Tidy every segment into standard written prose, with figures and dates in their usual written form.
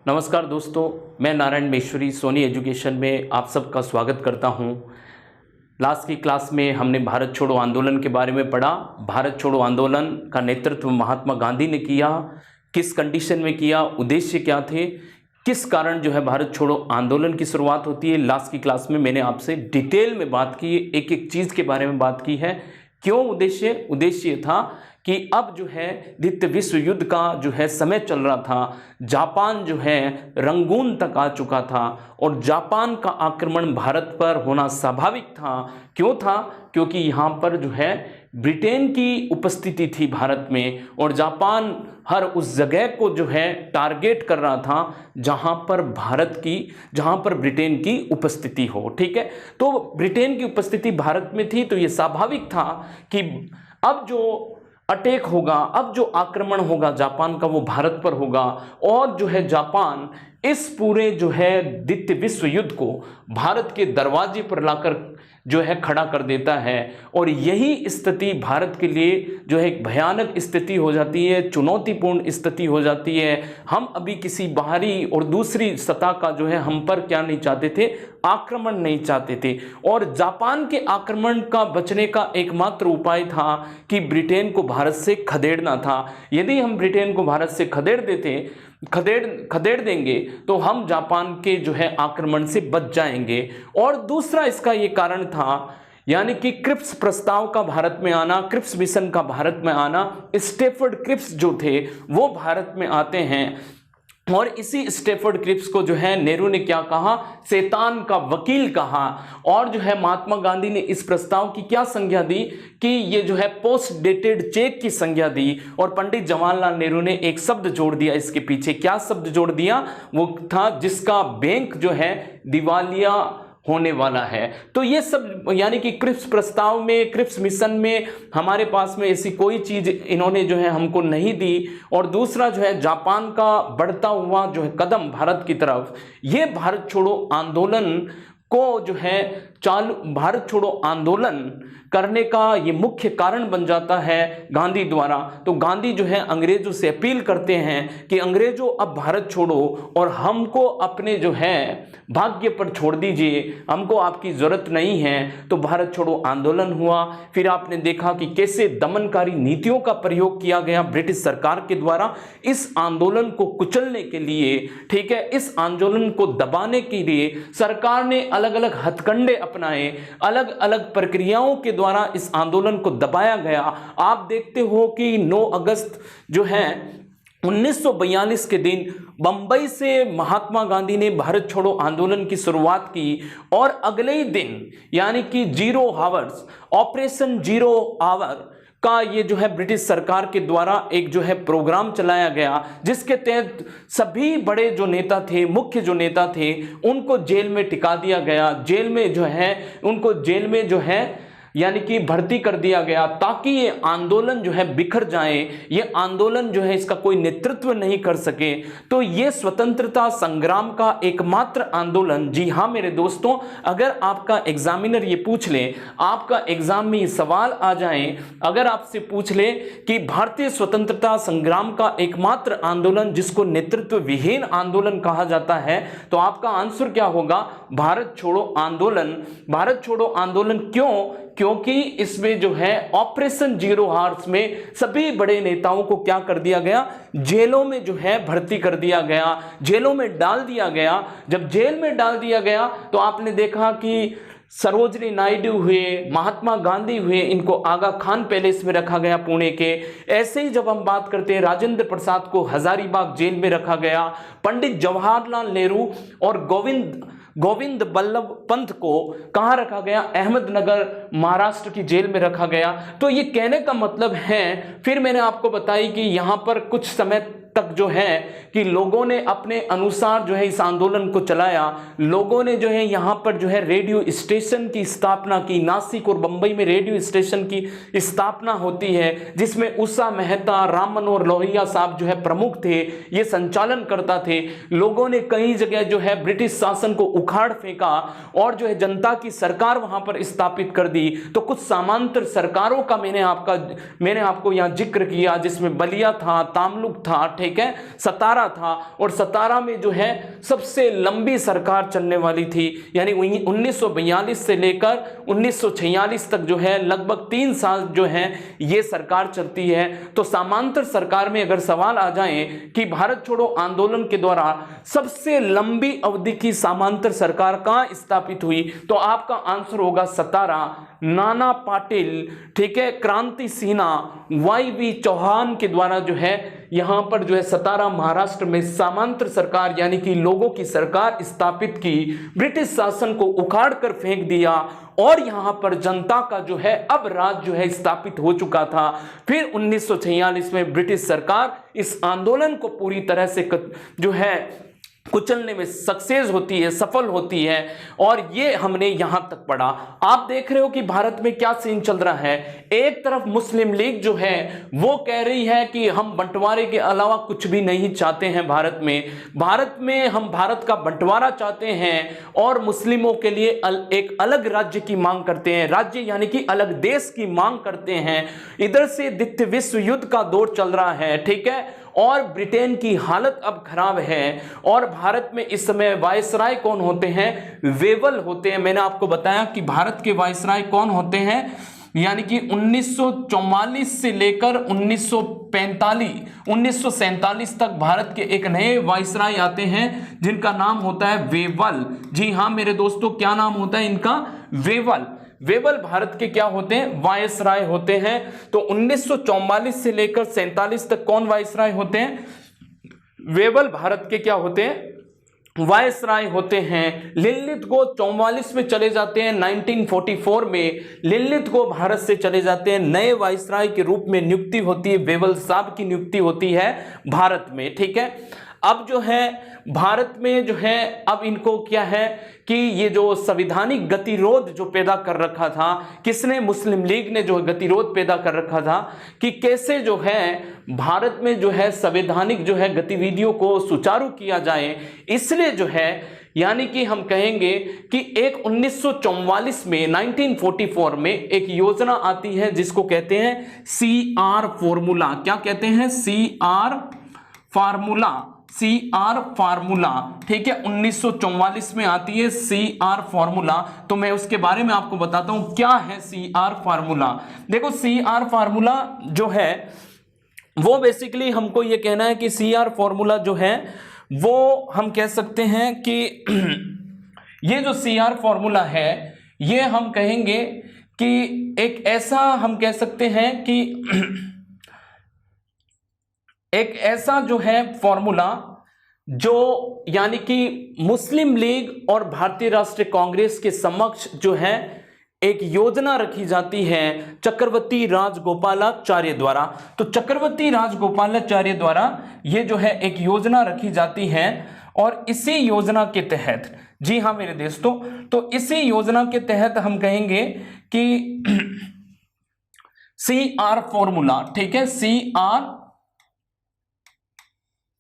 नमस्कार दोस्तों, मैं नारायण मेश्वरी सोनी एजुकेशन में आप सबका स्वागत करता हूं। लास्ट की क्लास में हमने भारत छोड़ो आंदोलन के बारे में पढ़ा। भारत छोड़ो आंदोलन का नेतृत्व महात्मा गांधी ने किया। किस कंडीशन में किया, उद्देश्य क्या थे, किस कारण जो है भारत छोड़ो आंदोलन की शुरुआत होती है। लास्ट की क्लास में मैंने आपसे डिटेल में बात की, एक एक चीज़ के बारे में बात की है। क्यों उद्देश्य था कि अब जो है द्वितीय विश्व युद्ध का जो है समय चल रहा था। जापान जो है रंगून तक आ चुका था और जापान का आक्रमण भारत पर होना स्वाभाविक था। क्यों था? क्योंकि यहाँ पर जो है ब्रिटेन की उपस्थिति थी भारत में, और जापान हर उस जगह को जो है टारगेट कर रहा था जहाँ पर ब्रिटेन की उपस्थिति हो। ठीक है, तो ब्रिटेन की उपस्थिति भारत में थी, तो ये स्वाभाविक था कि अब जो अटैक होगा, अब जो आक्रमण होगा जापान का, वो भारत पर होगा। और जो है जापान इस पूरे जो है द्वितीय विश्व युद्ध को भारत के दरवाजे पर लाकर जो है खड़ा कर देता है। और यही स्थिति भारत के लिए जो है एक भयानक स्थिति हो जाती है, चुनौतीपूर्ण स्थिति हो जाती है। हम अभी किसी बाहरी और दूसरी सत्ता का जो है हम पर क्या नहीं चाहते थे, आक्रमण नहीं चाहते थे। और जापान के आक्रमण का बचने का एकमात्र उपाय था कि ब्रिटेन को भारत से खदेड़ना था। यदि हम ब्रिटेन को भारत से खदेड़ देंगे तो हम जापान के जो है आक्रमण से बच जाएंगे। और दूसरा इसका ये कारण था, यानी कि क्रिप्स प्रस्ताव का भारत में आना, क्रिप्स मिशन का भारत में आना। स्टैफर्ड क्रिप्स जो थे वो भारत में आते हैं, और इसी स्टैफर्ड क्रिप्स को जो है नेहरू ने क्या कहा, शैतान का वकील कहा। और जो है महात्मा गांधी ने इस प्रस्ताव की क्या संज्ञा दी कि ये जो है पोस्ट डेटेड चेक की संज्ञा दी। और पंडित जवाहरलाल नेहरू ने एक शब्द जोड़ दिया इसके पीछे। क्या शब्द जोड़ दिया? वो था जिसका बैंक जो है दिवालिया होने वाला है। तो ये सब यानी कि क्रिप्स प्रस्ताव में, क्रिप्स मिशन में हमारे पास में ऐसी कोई चीज इन्होंने जो है हमको नहीं दी। और दूसरा जो है जापान का बढ़ता हुआ जो है कदम भारत की तरफ, ये भारत छोड़ो आंदोलन को जो है भारत छोड़ो आंदोलन करने का ये मुख्य कारण बन जाता है गांधी द्वारा। तो गांधी जो है अंग्रेजों से अपील करते हैं कि अंग्रेजों अब भारत छोड़ो और हमको अपने जो है भाग्य पर छोड़ दीजिए, हमको आपकी जरूरत नहीं है। तो भारत छोड़ो आंदोलन हुआ। फिर आपने देखा कि कैसे दमनकारी नीतियों का प्रयोग किया गया ब्रिटिश सरकार के द्वारा इस आंदोलन को कुचलने के लिए। ठीक है, इस आंदोलन को दबाने के लिए सरकार ने अलग अलग हथकंडे अपनाए, अलग अलग प्रक्रियाओं के द्वारा इस आंदोलन को दबाया गया। आप देखते हो कि 9 अगस्त जो है 1942 के दिन बंबई से महात्मा गांधी ने भारत छोड़ो आंदोलन की शुरुआत की, और अगले ही दिन यानी कि 0 आवर्स, ऑपरेशन 0 आवर का ये जो है ब्रिटिश सरकार के द्वारा एक जो है प्रोग्राम चलाया गया, जिसके तहत सभी बड़े जो नेता थे, मुख्य जो नेता थे, उनको जेल में टिका दिया गया। उनको जेल में जो है यानी कि भर्ती कर दिया गया, ताकि ये आंदोलन जो है बिखर जाए, ये आंदोलन जो है इसका कोई नेतृत्व नहीं कर सके। तो ये स्वतंत्रता संग्राम का एकमात्र आंदोलन, जी हाँ मेरे दोस्तों, अगर आपका एग्जामिनर ये पूछ ले, आपका एग्जाम में ये सवाल आ जाए, अगर आपसे पूछ ले कि भारतीय स्वतंत्रता संग्राम का एकमात्र आंदोलन जिसको नेतृत्व विहीन आंदोलन कहा जाता है, तो आपका आंसर क्या होगा? भारत छोड़ो आंदोलन। भारत छोड़ो आंदोलन क्यों? क्योंकि इसमें जो है ऑपरेशन 0 आवर्स में सभी बड़े नेताओं को क्या कर दिया गया? जेलों में जो है भर्ती कर दिया गया, जेलों में डाल दिया गया। जब जेल में डाल दिया गया तो आपने देखा कि सरोजनी नायडू हुए, महात्मा गांधी हुए, इनको आगा खान पैलेस में रखा गया पुणे के। ऐसे ही जब हम बात करते हैं, राजेंद्र प्रसाद को हजारीबाग जेल में रखा गया। पंडित जवाहरलाल नेहरू और गोविंद बल्लभ पंत को कहाँ रखा गया? अहमदनगर महाराष्ट्र की जेल में रखा गया। तो ये कहने का मतलब है, फिर मैंने आपको बताई कि यहाँ पर कुछ समय तक जो है कि लोगों ने अपने अनुसार जो है इस आंदोलन को चलाया। लोगों ने जो है यहाँ पर जो है रेडियो स्टेशन की स्थापना की। नासिक और बंबई में रेडियो स्टेशन की स्थापना होती है, जिसमें उषा मेहता, राम मनोहर लोहिया साहब जो है प्रमुख थे, ये संचालन करता थे। लोगों ने कई जगह जो है ब्रिटिश शासन को उखाड़ फेंका और जो है जनता की सरकार वहां पर स्थापित कर दी। तो कुछ समांतर सरकारों का मैंने आपको यहाँ जिक्र किया, जिसमें बलिया था, तामलुक था, ठीक है, 17 था, और 17 में जो है सबसे लंबी सरकार चलने वाली थी, यानी 1942 से लेकर 1946 तक जो है लगभग 3 साल जो है ये सरकार चलती है। तो समांतर सरकार में अगर सवाल आ जाए कि भारत छोड़ो आंदोलन के द्वारा सबसे लंबी अवधि की समांतर सरकार कहां स्थापित हुई, तो आपका आंसर होगा 17, नाना पाटिल, ठीक है, क्रांति सिन्हा, वाई.वी. चौहान के द्वारा जो है यहां पर जो है 17 महाराष्ट्र में समांतर सरकार यानी कि लोगों की सरकार स्थापित की, ब्रिटिश शासन को उखाड़ कर फेंक दिया और यहां पर जनता का जो है अब राज जो है स्थापित हो चुका था। फिर 1946 में ब्रिटिश सरकार इस आंदोलन को पूरी तरह से जो है कुचलने में सक्सेस होती है, सफल होती है, और ये हमने यहां तक पढ़ा। आप देख रहे हो कि भारत में क्या सीन चल रहा है। एक तरफ मुस्लिम लीग जो है वो कह रही है कि हम बंटवारे के अलावा कुछ भी नहीं चाहते हैं भारत में हम भारत का बंटवारा चाहते हैं और मुस्लिमों के लिए एक अलग राज्य की मांग करते हैं, राज्य यानी कि अलग देश की मांग करते हैं। इधर से द्वितीय विश्व युद्ध का दौर चल रहा है, ठीक है, और ब्रिटेन की हालत अब खराब है, और भारत में इस समय वायसराय कौन होते हैं, वेवल होते हैं। मैंने आपको बताया कि भारत के वायसराय कौन होते हैं, यानी कि 1944 से लेकर 1947 तक भारत के एक नए वायसराय आते हैं जिनका नाम होता है वेवल। जी हाँ मेरे दोस्तों, क्या नाम होता है इनका, वेवल। वेवल भारत के क्या होते हैं, वायसराय होते हैं। तो 1944 से लेकर 47 तक कौन वायसराय होते हैं, वेवल भारत के क्या होते हैं, वायसराय होते हैं। लिनलिथ गो 44 में चले जाते हैं, 1944 में लिनलिथ गो भारत से चले जाते हैं, नए वायसराय के रूप में नियुक्ति होती है, वेवल साहब की नियुक्ति होती है भारत में, ठीक है। अब जो है भारत में जो है अब इनको क्या है कि ये जो संवैधानिक गतिरोध जो पैदा कर रखा था, किसने, मुस्लिम लीग ने जो गतिरोध पैदा कर रखा था कि कैसे जो है भारत में जो है संवैधानिक जो है गतिविधियों को सुचारू किया जाए। इसलिए जो है यानी कि हम कहेंगे कि एक 1944 में 1944 में एक योजना आती है जिसको कहते हैं CR फॉर्मूला। क्या कहते हैं, CR फार्मूला, ठीक है, 1944 में आती है CR फार्मूला। तो मैं उसके बारे में आपको बताता हूं क्या है CR फार्मूला। देखो CR फार्मूला जो है वो बेसिकली हमको ये कहना है कि CR फार्मूला जो है वो हम कह सकते हैं कि ये जो CR फार्मूला है ये हम कहेंगे कि एक ऐसा हम कह सकते हैं कि एक ऐसा जो है फॉर्मूला जो यानी कि मुस्लिम लीग और भारतीय राष्ट्रीय कांग्रेस के समक्ष जो है एक योजना रखी जाती है चक्रवर्ती राजगोपालाचार्य द्वारा। तो चक्रवर्ती राजगोपालाचार्य द्वारा ये जो है एक योजना रखी जाती है और इसी योजना के तहत, जी हाँ मेरे दोस्तों, तो इसी योजना के तहत हम कहेंगे कि CR फॉर्मूला, ठीक है, CR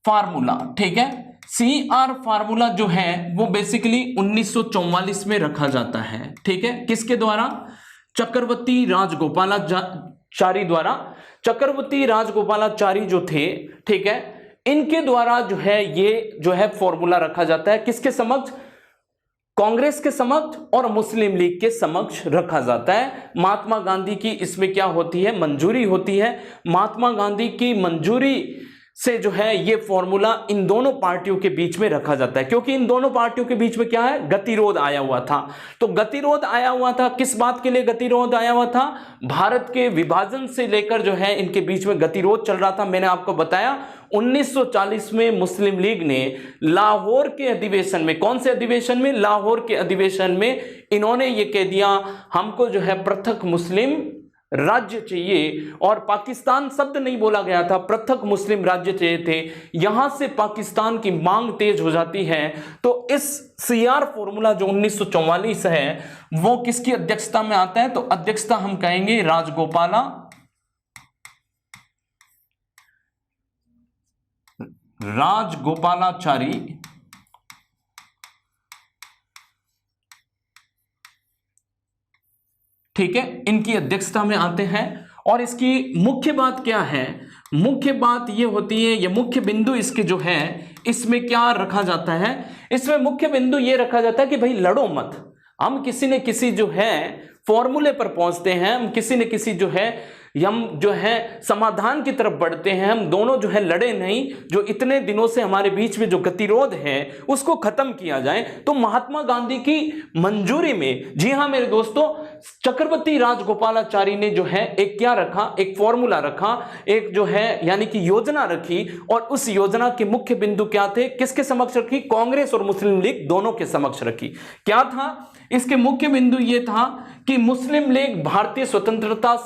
फार्मूला, ठीक है, CR फार्मूला जो है वो बेसिकली 1944 में रखा जाता है, ठीक है, किसके द्वारा, चक्रवर्ती राजगोपालाचारी द्वारा। चक्रवर्ती राजगोपालाचारी जो थे, ठीक है, इनके द्वारा जो है ये जो है फॉर्मूला रखा जाता है, किसके समक्ष, कांग्रेस के समक्ष और मुस्लिम लीग के समक्ष रखा जाता है। महात्मा गांधी की इसमें क्या होती है, मंजूरी होती है। महात्मा गांधी की मंजूरी से जो है ये फॉर्मूला इन दोनों पार्टियों के बीच में रखा जाता है, क्योंकि इन दोनों पार्टियों के बीच में क्या है, गतिरोध आया हुआ था। तो गतिरोध आया हुआ था, किस बात के लिए गतिरोध आया हुआ था, भारत के विभाजन से लेकर जो है इनके बीच में गतिरोध चल रहा था। मैंने आपको बताया 1940 में मुस्लिम लीग ने लाहौर के अधिवेशन में, कौन से अधिवेशन में, लाहौर के अधिवेशन में इन्होंने ये कह दिया हमको जो है पृथक मुस्लिम राज्य चाहिए, और पाकिस्तान शब्द नहीं बोला गया था, पृथक मुस्लिम राज्य चाहिए थे। यहां से पाकिस्तान की मांग तेज हो जाती है। तो इस CR फॉर्मूला जो 1944 है वो किसकी अध्यक्षता में आता है, तो अध्यक्षता हम कहेंगे राजगोपालाचारी, ठीक है, इनकी अध्यक्षता में आते हैं। और इसकी मुख्य बात क्या है, मुख्य बात ये होती है, ये मुख्य बिंदु इसके जो है इसमें क्या रखा जाता है, इसमें मुख्य बिंदु ये रखा जाता है कि भाई लड़ो मत। हम किसी न किसी जो है फॉर्मूले पर पहुंचते हैं, हम किसी न किसी जो है हम जो है समाधान की तरफ बढ़ते हैं, हम दोनों जो है लड़े नहीं, जो इतने दिनों से हमारे बीच में जो गतिरोध है उसको खत्म किया जाए। तो महात्मा गांधी की मंजूरी में, जी हां मेरे दोस्तों, चक्रवर्ती राजगोपालाचारी ने जो है एक क्या रखा, एक फॉर्मूला रखा, एक जो है यानी कि योजना रखी, और उस योजना के मुख्य बिंदु क्या थे, किसके समक्ष रखी, कांग्रेस और मुस्लिम लीग दोनों के समक्ष रखी। क्या था इसके मुख्य बिंदु, ये था कि मुस्लिम लीग भारतीय स्वतंत्रता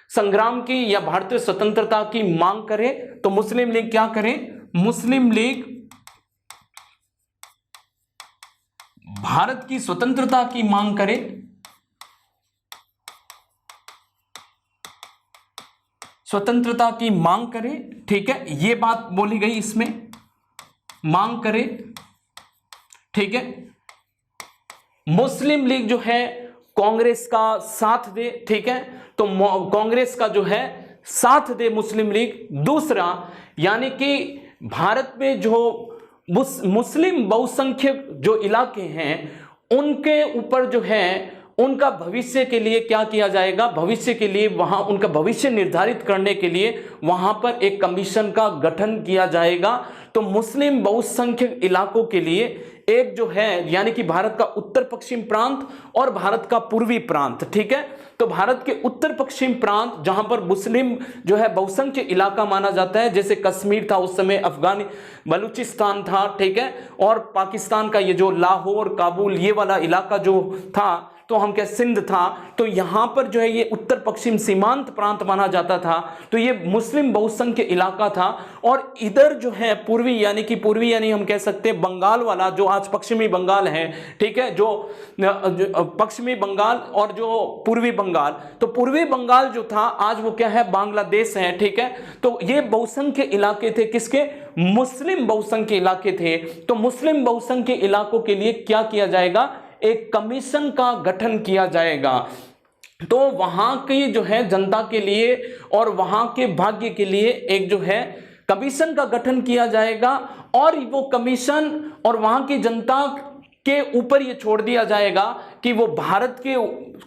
संग्राम की या भारतीय स्वतंत्रता की मांग करे, तो मुस्लिम लीग क्या करे, मुस्लिम लीग भारत की स्वतंत्रता की मांग करे, स्वतंत्रता की मांग करे, ठीक है, ये बात बोली गई इसमें, मांग करे, ठीक है। मुस्लिम लीग जो है कांग्रेस का साथ दे, ठीक है, तो कांग्रेस का जो है साथ दे मुस्लिम लीग। दूसरा, यानी कि भारत में जो मुस्लिम बहुसंख्यक जो इलाके हैं उनके ऊपर जो है उनका भविष्य के लिए क्या किया जाएगा, भविष्य के लिए वहां उनका भविष्य निर्धारित करने के लिए वहां पर एक कमीशन का गठन किया जाएगा। तो मुस्लिम बहुसंख्यक इलाकों के लिए एक जो है यानी कि भारत का उत्तर पश्चिम प्रांत और भारत का पूर्वी प्रांत, ठीक है, तो भारत के उत्तर पश्चिम प्रांत जहां पर मुस्लिम जो है बहुसंख्यक इलाका माना जाता है, जैसे कश्मीर था उस समय, अफगानी बलूचिस्तान था, ठीक है, और पाकिस्तान का ये जो लाहौर काबुल ये वाला इलाका जो था, तो हम क्या सिंध था, तो यहां पर जो है ये उत्तर पश्चिम सीमांत प्रांत माना जाता था, तो ये मुस्लिम बहुसंख्यक इलाका था। और इधर जो है पूर्वी यानी हम कह सकते हैं बंगाल वाला, जो आज पश्चिमी बंगाल है, ठीक है, जो पश्चिमी बंगाल और जो पूर्वी बंगाल, तो पूर्वी बंगाल जो था आज वो क्या है, बांग्लादेश है, ठीक है। तो ये बहुसंख्यक इलाके थे, किसके, मुस्लिम बहुसंख्यक इलाके थे। तो मुस्लिम बहुसंख्यक इलाकों के लिए क्या किया जाएगा, एक कमीशन का गठन किया जाएगा। तो वहां की जो है जनता के लिए और वहां के भाग्य के लिए एक जो है कमीशन का गठन किया जाएगा, और वो कमीशन और वहां की जनता के ऊपर ये छोड़ दिया जाएगा कि वो भारत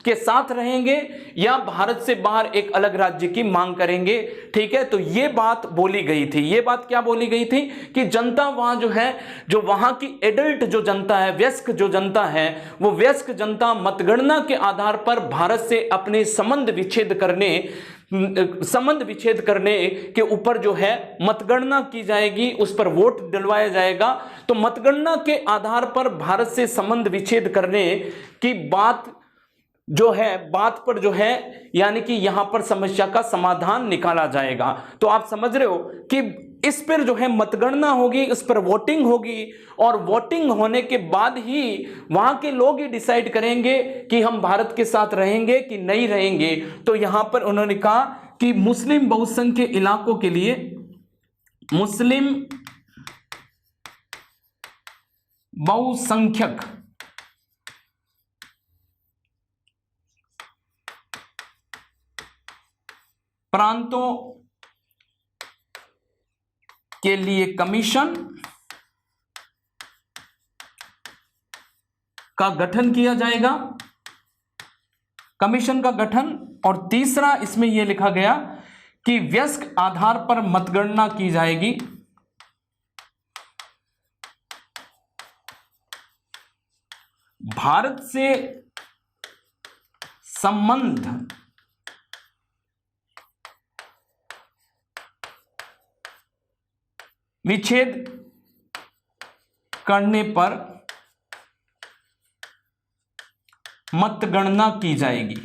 के साथ रहेंगे या भारत से बाहर एक अलग राज्य की मांग करेंगे, ठीक है। तो ये बात बोली गई थी, ये बात क्या बोली गई थी कि जनता वहां जो है, जो वहां की एडल्ट जो जनता है, वयस्क जो जनता है, वो वयस्क जनता मतगणना के आधार पर भारत से अपने संबंध विच्छेद करने के ऊपर जो है मतगणना की जाएगी, उस पर वोट डलवाया जाएगा। तो मतगणना के आधार पर भारत से संबंध विच्छेद करने की बात पर जो है यानी कि यहां पर समस्या का समाधान निकाला जाएगा। तो आप समझ रहे हो कि इस पर जो है मतगणना होगी, इस पर वोटिंग होगी, और वोटिंग होने के बाद ही वहां के लोग ही डिसाइड करेंगे कि हम भारत के साथ रहेंगे कि नहीं रहेंगे। तो यहां पर उन्होंने कहा कि मुस्लिम बहुसंख्यक इलाकों के लिए, मुस्लिम बहुसंख्यक प्रांतों के लिए कमीशन का गठन किया जाएगा, कमीशन का गठन। और तीसरा इसमें यह लिखा गया कि वयस्क आधार पर मतगणना की जाएगी, भारत से संबंध विच्छेद करने पर मतगणना की जाएगी,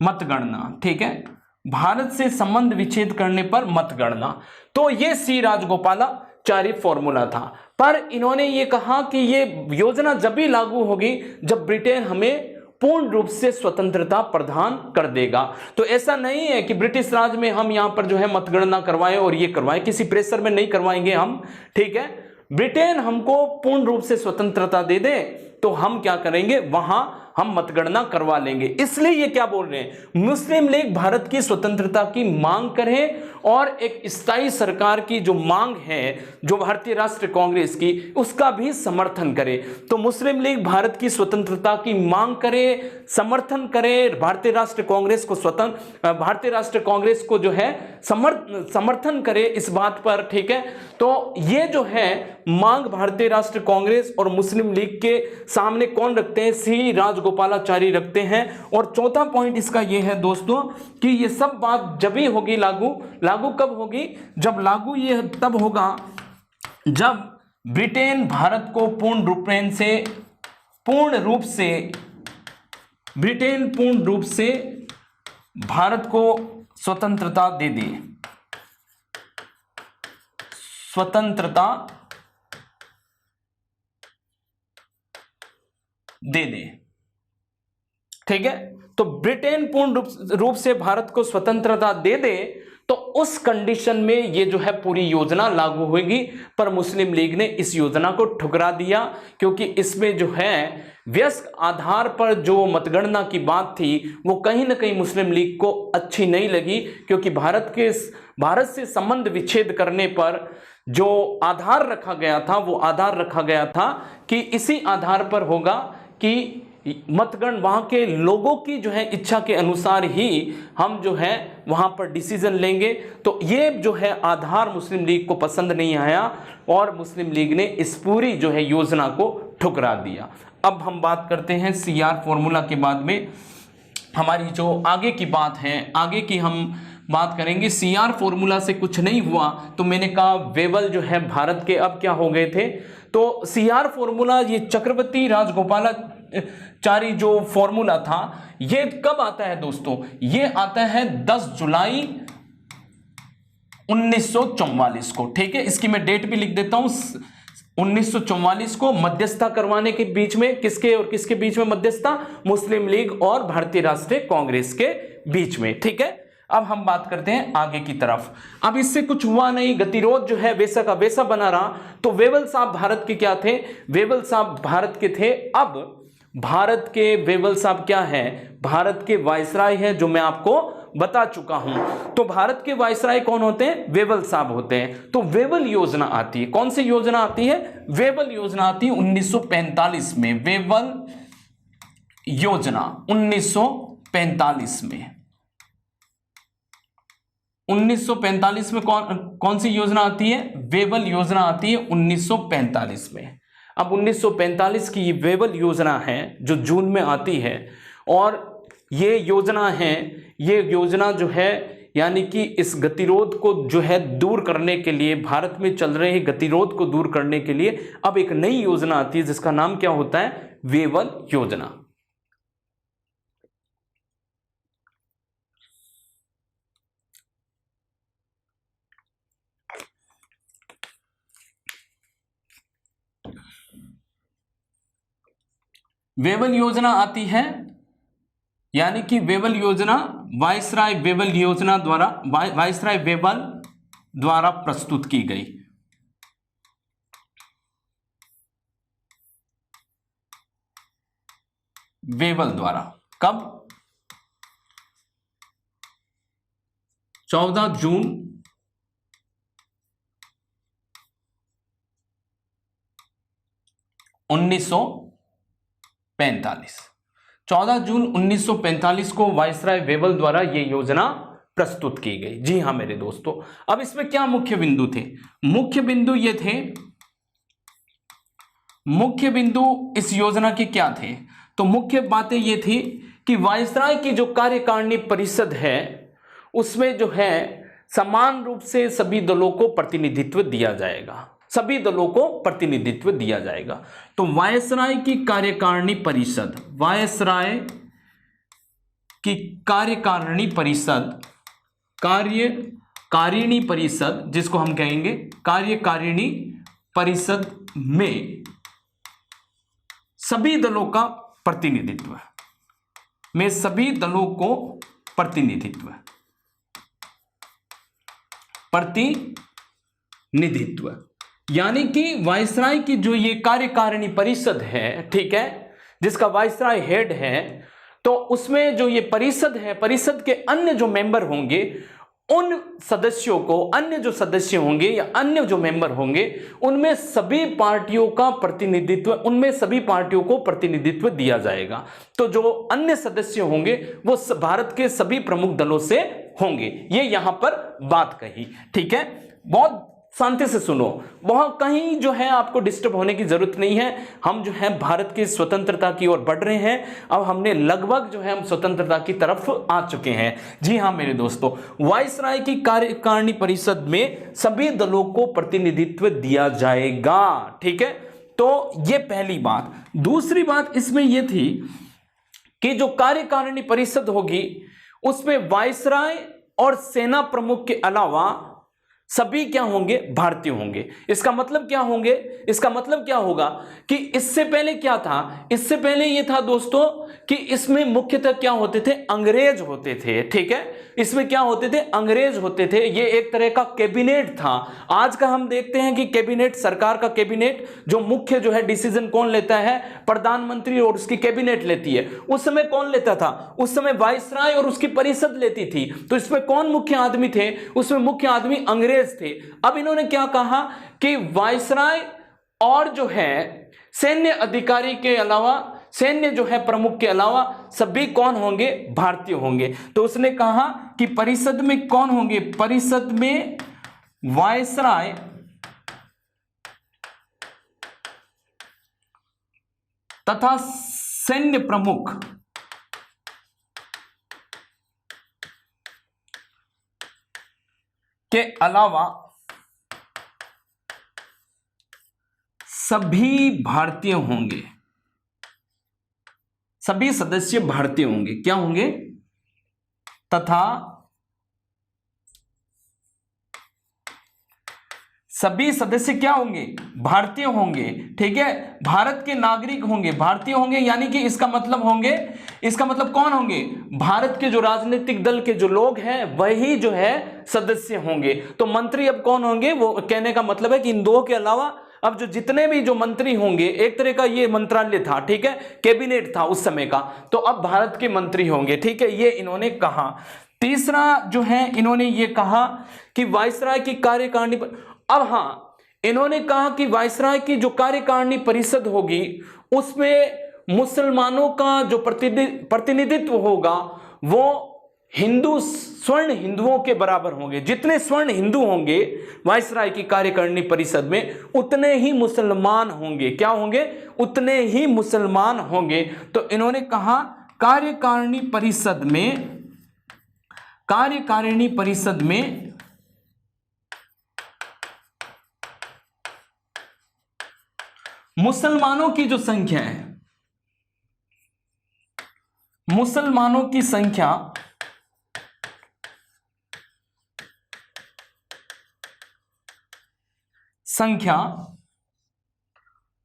मतगणना, ठीक है, भारत से संबंध विच्छेद करने पर मतगणना। तो ये सी राजगोपालाचारी फॉर्मूला था। पर इन्होंने ये कहा कि ये योजना जब भी लागू होगी जब ब्रिटेन हमें पूर्ण रूप से स्वतंत्रता प्रदान कर देगा। तो ऐसा नहीं है कि ब्रिटिश राज में हम यहां पर जो है मतगणना करवाएं और ये करवाएं, किसी प्रेशर में नहीं करवाएंगे हम, ठीक है। ब्रिटेन हमको पूर्ण रूप से स्वतंत्रता दे दे तो हम क्या करेंगे, वहां हम मतगणना करवा लेंगे। इसलिए ये क्या बोल रहे हैं, मुस्लिम लीग भारत की स्वतंत्रता की मांग करे और एक स्थायी सरकार की जो मांग है जो भारतीय राष्ट्रीय कांग्रेस की, उसका भी समर्थन करे। तो मुस्लिम लीग भारत की स्वतंत्रता की मांग करे, समर्थन करे, भारतीय राष्ट्रीय कांग्रेस को भारतीय राष्ट्रीय कांग्रेस को जो है समर्थन करे इस बात पर, ठीक है। तो ये जो है मांग भारतीय राष्ट्रीय कांग्रेस और मुस्लिम लीग के सामने कौन रखते हैं, सी राजगोपालाचारी रखते हैं। और चौथा पॉइंट इसका ये है दोस्तों कि ये सब बात जब ही होगी लागू कब होगी, जब लागू ये तब होगा जब ब्रिटेन भारत को पूर्ण रूप से भारत को स्वतंत्रता दे दे, ठीक है। तो ब्रिटेन पूर्ण रूप से भारत को स्वतंत्रता दे दे तो उस कंडीशन में ये जो है पूरी योजना लागू होगी। पर मुस्लिम लीग ने इस योजना को ठुकरा दिया क्योंकि इसमें जो है वयस्क आधार पर जो मतगणना की बात थी वो कहीं ना कहीं मुस्लिम लीग को अच्छी नहीं लगी, क्योंकि भारत से संबंध विच्छेद करने पर जो आधार रखा गया था वो आधार रखा गया था कि इसी आधार पर होगा कि मतगण वहां के लोगों की जो है इच्छा के अनुसार ही हम जो है वहां पर डिसीजन लेंगे। तो ये जो है आधार मुस्लिम लीग को पसंद नहीं आया और मुस्लिम लीग ने इस पूरी जो है योजना को ठुकरा दिया। अब हम बात करते हैं सीआर फॉर्मूला के बाद में हमारी जो आगे की बात है, आगे की हम बात करेंगे। सीआर फॉर्मूला से कुछ नहीं हुआ तो मैंने कहा वेवल जो है भारत के अब क्या हो गए थे। तो सीआर फॉर्मूला ये चक्रवर्ती राजगोपालाचारी जो फॉर्मूला था ये कब आता है दोस्तों, ये आता है 10 जुलाई 1944 को, ठीक है। इसकी मैं डेट भी लिख देता हूं, 1944 को मध्यस्थता करवाने के बीच में किसके और किसके बीच में मध्यस्थता, मुस्लिम लीग और भारतीय राष्ट्रीय कांग्रेस के बीच में, ठीक है। अब हम बात करते हैं आगे की तरफ। अब इससे कुछ हुआ नहीं, गतिरोध जो है वैसा का वैसा बना रहा। तो वेवल साहब भारत के क्या थे, वेवल साहब भारत के थे। अब भारत के वेवल साहब क्या है, भारत के वायसराय है, जो मैं आपको बता चुका हूं। तो भारत के वायसराय कौन होते हैं, वेवल साहब होते हैं। तो वेवल योजना आती है, कौन सी योजना आती है, वेवल योजना आती है 1945 में। वेवल योजना 1945 में, 1945 में कौन सी योजना आती है, वेवल योजना आती है 1945 में। अब 1945 की ये वेवल योजना है जो जून में आती है और ये योजना है, ये योजना जो है यानी कि इस गतिरोध को जो है दूर करने के लिए, भारत में चल रहे गतिरोध को दूर करने के लिए अब एक नई योजना आती है जिसका नाम क्या होता है, वेवल योजना। वेवल योजना आती है यानी कि वेवल योजना वायसराय वेवल योजना द्वारा, वायसराय वेवल द्वारा प्रस्तुत की गई। वेवल द्वारा कब, 14 जून 1945, 14 जून 1945 को वायसराय वेवल द्वारा यह योजना प्रस्तुत की गई। जी हां मेरे दोस्तों, अब इसमें क्या मुख्य बिंदु थे, मुख्य बिंदु ये थे, मुख्य बिंदु इस योजना के क्या थे, तो मुख्य बातें ये थी कि वायसराय की जो कार्यकारिणी परिषद है उसमें जो है समान रूप से सभी दलों को प्रतिनिधित्व दिया जाएगा, सभी दलों को प्रतिनिधित्व दिया जाएगा। तो वायसराय की कार्यकारिणी परिषद, वायसराय की कार्यकारिणी परिषद, कार्यकारिणी परिषद जिसको हम कहेंगे कार्यकारिणी परिषद में सभी दलों का प्रतिनिधित्व, में सभी दलों को प्रतिनिधित्व यानी कि वायसराय की जो ये कार्यकारिणी परिषद है, ठीक है, जिसका वाइसराय हेड है, तो उसमें जो ये परिषद है, परिषद के अन्य जो मेंबर होंगे उन सदस्यों को, अन्य जो सदस्य होंगे या अन्य जो मेंबर होंगे उनमें सभी पार्टियों का प्रतिनिधित्व, उनमें सभी पार्टियों को प्रतिनिधित्व दिया जाएगा। तो जो अन्य सदस्य होंगे वो भारत के सभी प्रमुख दलों से होंगे। ये यहां पर बात कही, ठीक है। बहुत शांति से सुनो, बहुत कहीं जो है आपको डिस्टर्ब होने की जरूरत नहीं है। हम जो है भारत की स्वतंत्रता की ओर बढ़ रहे हैं। अब हमने लगभग जो है हम स्वतंत्रता की तरफ आ चुके हैं। जी हाँ मेरे दोस्तों, वाइसराय की कार्यकारिणी परिषद में सभी दलों को प्रतिनिधित्व दिया जाएगा, ठीक है। तो ये पहली बात। दूसरी बात इसमें यह थी कि जो कार्यकारिणी परिषद होगी उसमें वाइसराय और सेना प्रमुख के अलावा सभी क्या होंगे, भारतीय होंगे। इसका मतलब क्या होंगे, इसका मतलब क्या होगा कि इससे पहले क्या था, इससे पहले ये था दोस्तों कि इसमें मुख्यतः क्या होते थे, अंग्रेज होते थे, ठीक है। इसमें क्या होते थे, अंग्रेज होते थे। ये एक तरह का कैबिनेट था। आज का हम देखते हैं कि कैबिनेट, सरकार का कैबिनेट, जो मुख्य जो है डिसीजन कौन लेता है, प्रधानमंत्री और उसकी कैबिनेट लेती है। उस समय कौन लेता था, उस समय वाइसराय और उसकी परिषद लेती थी। तो इसमें कौन मुख्य आदमी थे, उसमें मुख्य आदमी अंग्रेज थे। अब इन्होंने क्या कहा कि वाइसराय और जो है सैन्य अधिकारी के अलावा, सैन्य जो है प्रमुख के अलावा सभी कौन होंगे, भारतीय होंगे। तो उसने कहा कि परिषद में कौन होंगे, परिषद में वाइसराय तथा सैन्य प्रमुख के अलावा सभी भारतीय होंगे, सभी सदस्य भारतीय होंगे। क्या होंगे, तथा सभी सदस्य क्या होंगे, भारतीय होंगे, ठीक है। भारत के नागरिक होंगे, भारतीय होंगे, यानी कि इसका मतलब होंगे, इसका मतलब कौन होंगे, भारत के जो राजनीतिक दल के जो लोग हैं वही जो है सदस्य होंगे। तो मंत्री अब कौन होंगे, वो कहने का मतलब है कि इन दो के अलावा अब जो जितने भी जो मंत्री होंगे, एक तरह का ये मंत्रालय था, ठीक है, कैबिनेट था उस समय का, तो अब भारत के मंत्री होंगे, ठीक है। ये इन्होंने कहा। तीसरा जो है इन्होंने ये कहा कि वाइसराय की कार्यकारिणी, अब हाँ, इन्होंने कहा कि वाइसराय की जो कार्यकारिणी परिषद होगी उसमें मुसलमानों का जो प्रतिनिधित्व होगा वो हिंदू, स्वर्ण हिंदुओं के बराबर होंगे। जितने स्वर्ण हिंदू होंगे वाइसराय की कार्यकारिणी परिषद में, उतने ही मुसलमान होंगे। क्या होंगे, उतने ही मुसलमान होंगे। तो इन्होंने कहा कार्यकारिणी परिषद में, कार्यकारिणी परिषद में मुसलमानों की जो संख्या है, मुसलमानों की संख्या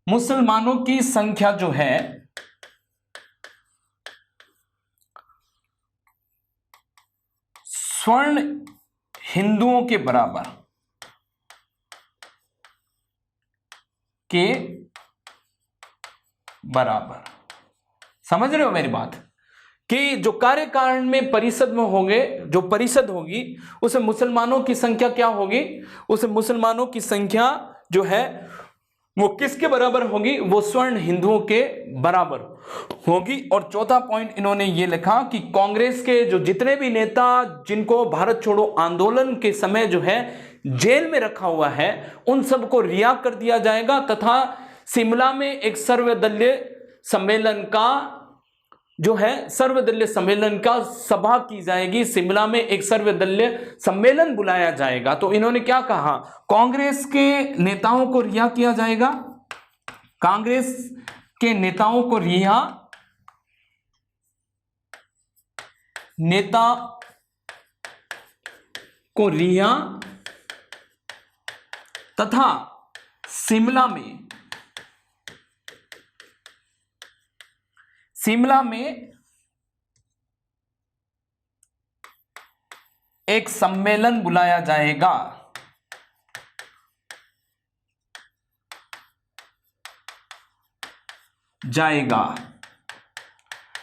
मुसलमानों की संख्या जो है स्वर्ण हिंदुओं के बराबर समझ रहे हो मेरी बात, कि जो कार्यकारिणी में परिषद में होंगे, जो परिषद होगी उसमें मुसलमानों की संख्या क्या होगी, उसमें मुसलमानों की संख्या जो है वो किसके बराबर होगी, वो स्वर्ण हिंदुओं के बराबर होगी। और चौथा पॉइंट इन्होंने ये लिखा कि कांग्रेस के जो जितने भी नेता जिनको भारत छोड़ो आंदोलन के समय जो है जेल में रखा हुआ है उन सबको रिहा कर दिया जाएगा, तथा शिमला में एक सर्वदलीय सम्मेलन का जो है, सर्वदलीय सम्मेलन का सभा की जाएगी। शिमला में एक सर्वदलीय सम्मेलन बुलाया जाएगा। तो इन्होंने क्या कहा, कांग्रेस के नेताओं को रिहा किया जाएगा, कांग्रेस के नेताओं को रिहा, नेता को रिहा, तथा शिमला में एक सम्मेलन बुलाया जाएगा।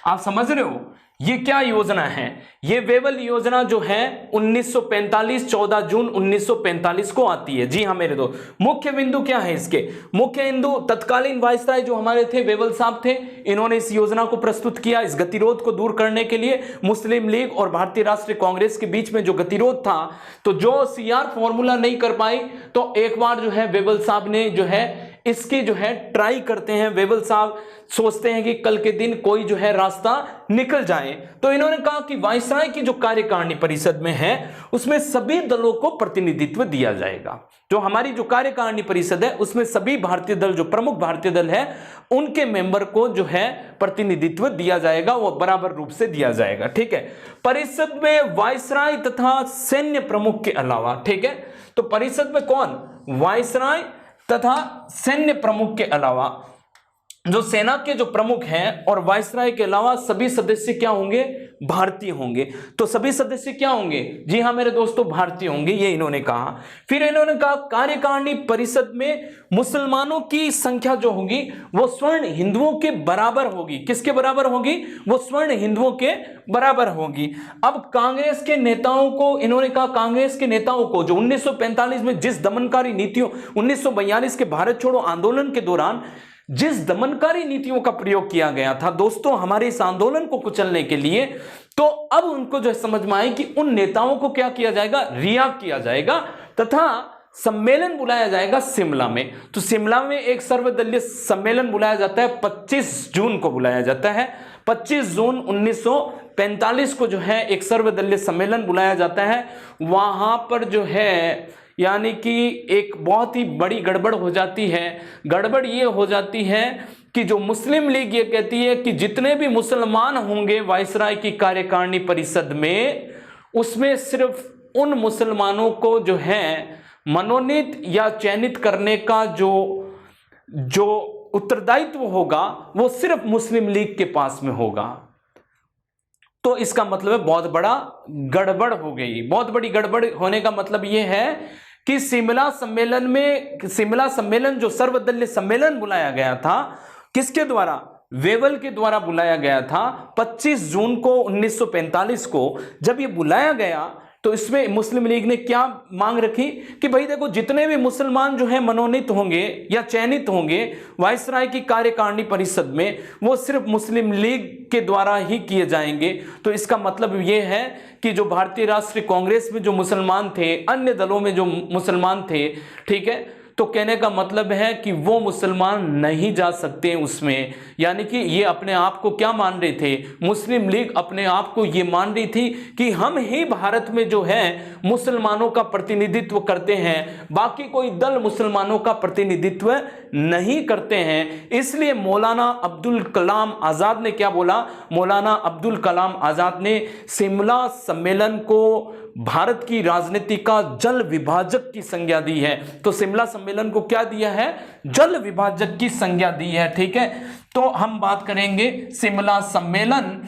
आप समझ रहे हो ये क्या योजना है? ये वेवल योजना जो है 1945 14 जून 1945 को आती है। जी हाँ मेरे दोस्त, मुख्य बिंदु क्या है इसके? मुख्य बिंदु तत्कालीन वायसराय जो हमारे थे वेवल साहब थे, इन्होंने इस योजना को प्रस्तुत किया। इस गतिरोध को दूर करने के लिए मुस्लिम लीग और भारतीय राष्ट्रीय कांग्रेस के बीच में जो गतिरोध था, तो जो सीआर फॉर्मूला नहीं कर पाई, तो एक बार जो है वेवल साहब ने जो है इसकी जो है ट्राई करते हैं। वेवल साहब सोचते हैं कि कल के दिन कोई जो है रास्ता निकल जाए, तो इन्होंने कहा कि वायसराय की जो कार्यकारिणी परिषद में है उसमें सभी दलों को प्रतिनिधित्व दिया जाएगा। जो हमारी जो कार्यकारिणी परिषद है उसमें सभी भारतीय दल, जो प्रमुख भारतीय दल है, उनके मेंबर को जो है प्रतिनिधित्व दिया जाएगा, वो बराबर रूप से दिया जाएगा। ठीक है, परिषद में वायसराय तथा सैन्य प्रमुख के अलावा, ठीक है, तो परिषद में कौन? वायसराय तथा सैन्य प्रमुख के अलावा, जो सेना के जो प्रमुख हैं और वायसराय के अलावा सभी सदस्य क्या होंगे? भारतीय होंगे। तो सभी सदस्य क्या होंगे? जी हाँ मेरे दोस्तों, भारतीय होंगे, ये इन्होंने कहा। फिर इन्होंने कहा कार्यकारिणी परिषद में मुसलमानों की संख्या जो होगी वो स्वर्ण हिंदुओं के बराबर होगी। किसके बराबर होगी? वो स्वर्ण हिंदुओं के बराबर होगी। अब कांग्रेस के नेताओं को इन्होंने कहा, कांग्रेस के नेताओं को जो 1945 में जिस दमनकारी नीतियों, 1942 के भारत छोड़ो आंदोलन के दौरान जिस दमनकारी नीतियों का प्रयोग किया गया था दोस्तों हमारे इस आंदोलन को कुचलने के लिए, तो अब उनको जो समझ में आई कि उन नेताओं को क्या किया जाएगा? रिहा किया जाएगा तथा सम्मेलन बुलाया जाएगा शिमला में। तो शिमला में एक सर्वदलीय सम्मेलन बुलाया जाता है, 25 जून को बुलाया जाता है। 25 जून 1945 को जो है एक सर्वदलीय सम्मेलन बुलाया जाता है। वहां पर जो है यानी कि एक बहुत ही बड़ी गड़बड़ हो जाती है। गड़बड़ ये हो जाती है कि जो मुस्लिम लीग ये कहती है कि जितने भी मुसलमान होंगे वायसराय की कार्यकारिणी परिषद में, उसमें सिर्फ उन मुसलमानों को जो है मनोनीत या चयनित करने का जो उत्तरदायित्व होगा वो सिर्फ मुस्लिम लीग के पास में होगा। तो इसका मतलब बहुत बड़ा गड़बड़ हो गई। बहुत बड़ी गड़बड़ होने का मतलब यह है कि शिमला सम्मेलन जो सर्वदलीय सम्मेलन बुलाया गया था, किसके द्वारा? वेवल के द्वारा बुलाया गया था 25 जून को 1945 को। जब ये बुलाया गया तो इसमें मुस्लिम लीग ने क्या मांग रखी कि भाई देखो, जितने भी मुसलमान जो है मनोनीत होंगे या चयनित होंगे वायसराय की कार्यकारिणी परिषद में, वो सिर्फ मुस्लिम लीग के द्वारा ही किए जाएंगे। तो इसका मतलब ये है कि जो भारतीय राष्ट्रीय कांग्रेस में जो मुसलमान थे, अन्य दलों में जो मुसलमान थे, ठीक है, तो कहने का मतलब है कि वो मुसलमान नहीं जा सकते उसमें। यानी कि ये अपने आप को क्या मान रहे थे? मुस्लिम लीग अपने आप को ये मान रही थी कि हम ही भारत में जो है मुसलमानों का प्रतिनिधित्व करते हैं, बाकी कोई दल मुसलमानों का प्रतिनिधित्व नहीं करते हैं। इसलिए मौलाना अब्दुल कलाम आज़ाद ने क्या बोला? मौलाना अब्दुल कलाम आज़ाद ने शिमला सम्मेलन को भारत की राजनीति का जल विभाजक की संज्ञा दी है। तो शिमला सम्मेलन को क्या दिया है? जल विभाजक की संज्ञा दी है। ठीक है, तो हम बात करेंगे शिमला सम्मेलन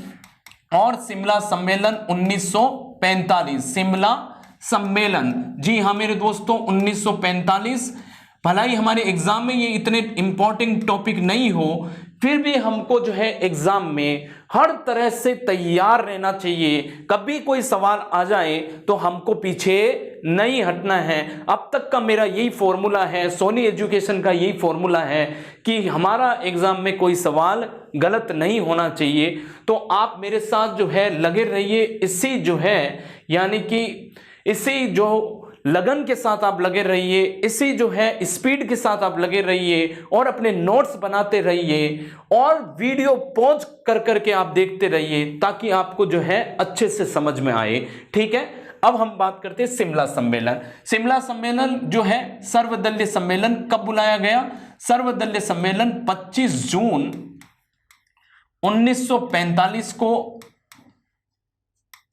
और शिमला सम्मेलन 1945। शिमला सम्मेलन, जी हाँ मेरे दोस्तों, 1945। भला ही हमारे एग्जाम में ये इतने इंपॉर्टेंट टॉपिक नहीं हो, फिर भी हमको जो है एग्जाम में हर तरह से तैयार रहना चाहिए। कभी कोई सवाल आ जाए तो हमको पीछे नहीं हटना है। अब तक का मेरा यही फॉर्मूला है, सोनी एजुकेशन का यही फॉर्मूला है कि हमारा एग्जाम में कोई सवाल गलत नहीं होना चाहिए। तो आप मेरे साथ जो है लगे रहिए, इसी जो है यानी कि इसी जो लगन के साथ आप लगे रहिए, इसी जो है स्पीड के साथ आप लगे रहिए और अपने नोट्स बनाते रहिए और वीडियो पॉज कर करके आप देखते रहिए ताकि आपको जो है अच्छे से समझ में आए। ठीक है, अब हम बात करते हैं शिमला सम्मेलन। शिमला सम्मेलन जो है सर्वदलीय सम्मेलन कब बुलाया गया? सर्वदलीय सम्मेलन 25 जून 1945 को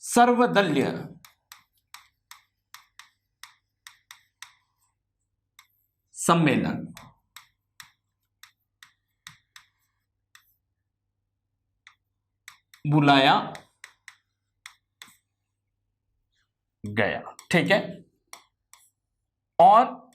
सर्वदलीय सम्मेलन बुलाया गया। ठीक है, और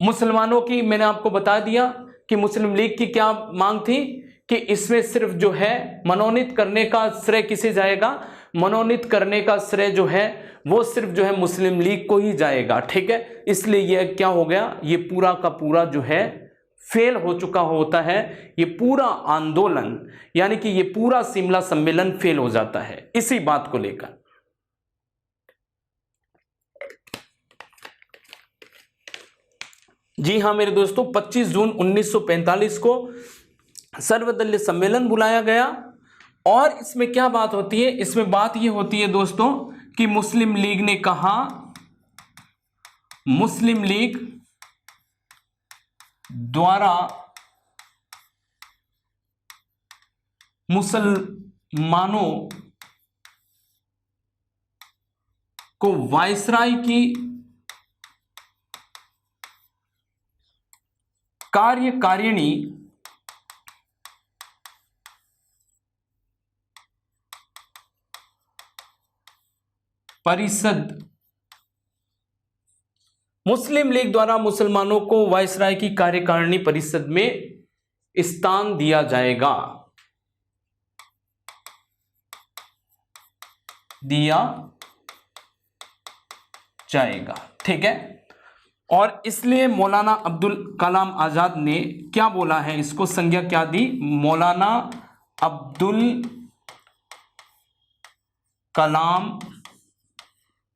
मुसलमानों की मैंने आपको बता दिया कि मुस्लिम लीग की क्या मांग थी कि इसमें सिर्फ जो है मनोनीत करने का श्रेय किसे जाएगा, मनोनीत करने का श्रेय जो है वो सिर्फ जो है मुस्लिम लीग को ही जाएगा, ठीक है। इसलिए ये क्या हो गया, ये पूरा का पूरा जो है फेल हो चुका होता है, ये पूरा आंदोलन यानी कि ये पूरा शिमला सम्मेलन फेल हो जाता है इसी बात को लेकर। जी हां मेरे दोस्तों, 25 जून 1945 को सर्वदलीय सम्मेलन बुलाया गया और इसमें क्या बात होती है, इसमें बात यह होती है दोस्तों कि मुस्लिम लीग ने कहा, मुस्लिम लीग द्वारा मुसलमानों को वायसराय की कार्यकारिणी परिषद, मुस्लिम लीग द्वारा मुसलमानों को वायसराय की कार्यकारिणी परिषद में स्थान दिया जाएगा, ठीक है। और इसलिए मौलाना अब्दुल कलाम आजाद ने क्या बोला है, इसको संज्ञा क्या दी, मौलाना अब्दुल कलाम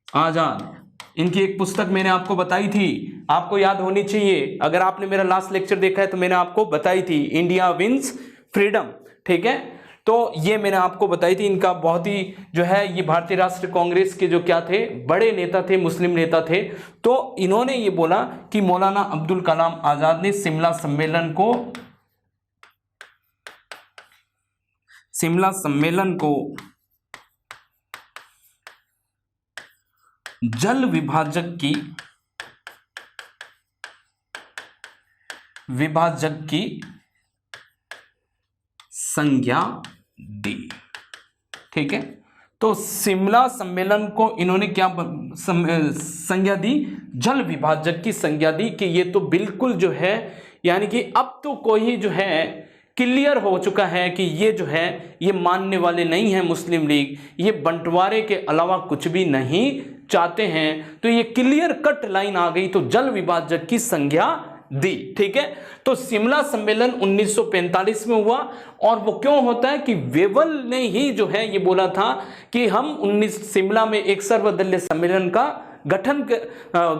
आजाद, इनकी एक पुस्तक मैंने आपको बताई थी, आपको याद होनी चाहिए, अगर आपने मेरा लास्ट लेक्चर देखा है तो मैंने आपको बताई थी, इंडिया विंस फ्रीडम, ठीक है। तो ये मैंने आपको बताई थी, इनका बहुत ही जो है ये भारतीय राष्ट्रीय कांग्रेस के जो क्या थे, बड़े नेता थे, मुस्लिम नेता थे। तो इन्होंने ये बोला कि मौलाना अब्दुल कलाम आजाद ने शिमला सम्मेलन को जल विभाजक की संज्ञा दी, ठीक है। तो शिमला सम्मेलन को इन्होंने क्या संज्ञा दी, जल विभाजक की संज्ञा दी कि ये तो बिल्कुल जो है यानी कि अब तो कोई जो है क्लियर हो चुका है कि ये जो है ये मानने वाले नहीं है मुस्लिम लीग, ये बंटवारे के अलावा कुछ भी नहीं चाहते हैं। तो ये क्लियर कट लाइन आ गई, तो जल विभाजक की संज्ञा दी, ठीक है। तो शिमला सम्मेलन 1945 में हुआ और वो क्यों होता है कि वेवल ने ही जो है ये बोला था कि हम 19 शिमला में एक सर्वदलीय सम्मेलन का गठन,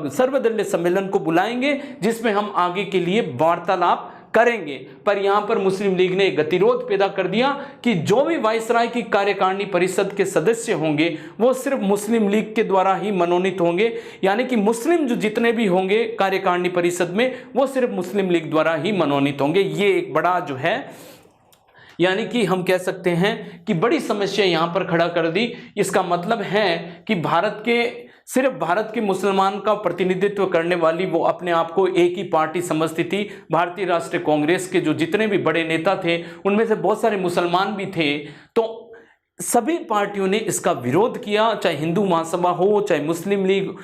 सर्वदलीय सम्मेलन को बुलाएंगे जिसमें हम आगे के लिए वार्तालाप करेंगे। पर यहां पर मुस्लिम लीग ने गतिरोध पैदा कर दिया कि जो भी वायसराय की कार्यकारिणी परिषद के सदस्य होंगे वो सिर्फ मुस्लिम लीग के द्वारा ही मनोनीत होंगे, यानी कि मुस्लिम जो जितने भी होंगे कार्यकारिणी परिषद में वो सिर्फ मुस्लिम लीग द्वारा ही मनोनीत होंगे। ये एक बड़ा जो है यानी कि हम कह सकते हैं कि बड़ी समस्या यहां पर खड़ा कर दी। इसका मतलब है कि सिर्फ भारत के मुसलमान का प्रतिनिधित्व करने वाली वो अपने आप को एक ही पार्टी समझती थी। भारतीय राष्ट्रीय कांग्रेस के जो जितने भी बड़े नेता थे उनमें से बहुत सारे मुसलमान भी थे, तो सभी पार्टियों ने इसका विरोध किया, चाहे हिंदू महासभा हो, चाहे मुस्लिम लीग,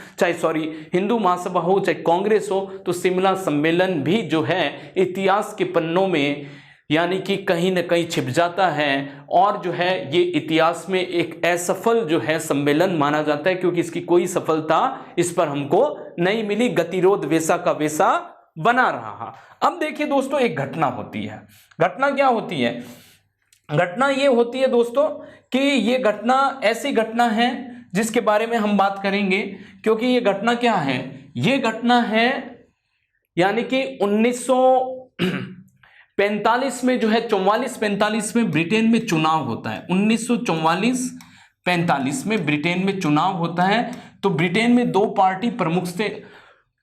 हिंदू महासभा हो, चाहे कांग्रेस हो। तो शिमला सम्मेलन भी जो है इतिहास के पन्नों में यानी कि कहीं न कहीं छिप जाता है और जो है ये इतिहास में एक असफल जो है सम्मेलन माना जाता है, क्योंकि इसकी कोई सफलता इस पर हमको नहीं मिली, गतिरोध वैसा का वैसा बना रहा। अब देखिए दोस्तों, एक घटना होती है। घटना क्या होती है? घटना ये होती है दोस्तों कि ये घटना ऐसी घटना है जिसके बारे में हम बात करेंगे, क्योंकि ये घटना क्या है, ये घटना है यानी कि 1945 में जो है 44-45 में ब्रिटेन में चुनाव होता है। 1944-45 में ब्रिटेन में चुनाव होता है। तो ब्रिटेन में दो पार्टी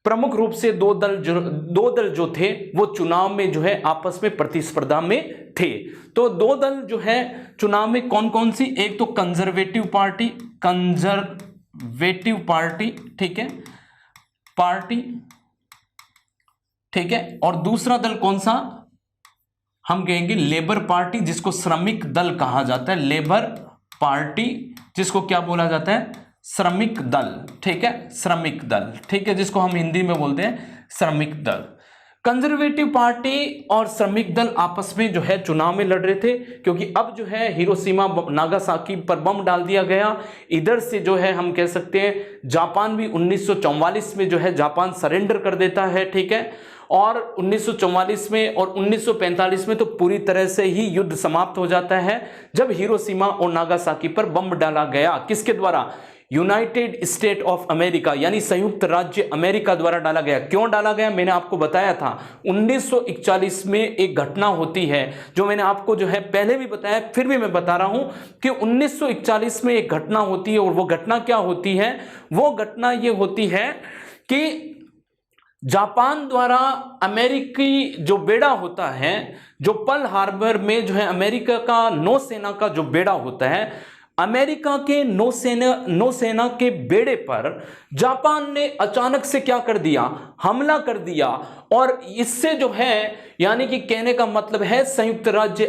प्रमुख रूप से दो दल जो थे वो चुनाव में जो है आपस में प्रतिस्पर्धा में थे। तो दो दल जो है चुनाव में कौन कौन सी, एक तो कंजर्वेटिव पार्टी, ठीक है, ठीक है, और दूसरा दल कौन सा, हम कहेंगे लेबर पार्टी, जिसको श्रमिक दल कहा जाता है। लेबर पार्टी जिसको क्या बोला जाता है, श्रमिक दल, ठीक है, श्रमिक दल, ठीक है, जिसको हम हिंदी में बोलते हैं श्रमिक दल। कंजर्वेटिव पार्टी और श्रमिक दल आपस में जो है चुनाव में लड़ रहे थे, क्योंकि अब जो है हिरोशिमा नागासाकी पर बम डाल दिया गया। इधर से जो है हम कह सकते हैं जापान भी 1944 में जो है जापान सरेंडर कर देता है, ठीक है, और 1944 में और 1945 में तो पूरी तरह से ही युद्ध समाप्त हो जाता है जब हिरोशिमा और नागासाकी पर बम डाला गया। किसके द्वारा? यूनाइटेड स्टेट ऑफ अमेरिका यानी संयुक्त राज्य अमेरिका द्वारा डाला गया। क्यों डाला गया? मैंने आपको बताया था 1941 में एक घटना होती है जो मैंने आपको जो है पहले भी बताया, फिर भी मैं बता रहा हूं कि 1941 में एक घटना होती है। और वो घटना क्या होती है? वो घटना ये होती है कि जापान द्वारा अमेरिकी जो बेड़ा होता है, जो पर्ल हार्बर में जो है अमेरिका का नौसेना का जो बेड़ा होता है, अमेरिका के नौसेना के बेड़े पर जापान ने अचानक से क्या कर दिया? हमला कर दिया। और इससे जो है यानी कि कहने का मतलब है संयुक्त राज्य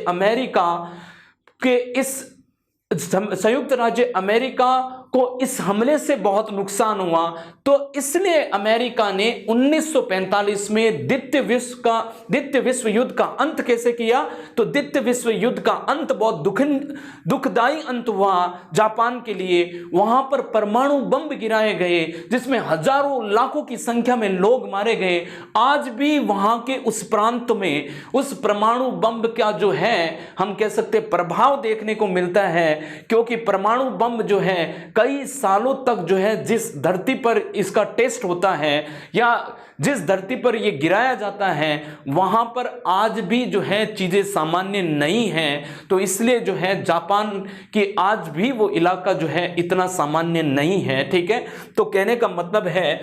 अमेरिका को इस हमले से बहुत नुकसान हुआ। तो इसलिए अमेरिका ने 1945 में द्वितीय विश्व युद्ध का अंत कैसे किया? तो द्वितीय विश्व युद्ध का अंत बहुत दुखदाई अंत हुआ जापान के लिए। वहां पर परमाणु बम गिराए गए जिसमें हजारों लाखों की संख्या में लोग मारे गए। आज भी वहां के उस प्रांत में उस परमाणु बम का जो है हम कह सकते प्रभाव देखने को मिलता है, क्योंकि परमाणु बम जो है कई सालों तक जो है जिस धरती पर इसका टेस्ट होता है या जिस धरती पर यह गिराया जाता है वहां पर आज भी जो है चीजें सामान्य नहीं हैं। तो इसलिए जो है जापान की आज भी वो इलाका जो है इतना सामान्य नहीं है, ठीक है। तो कहने का मतलब है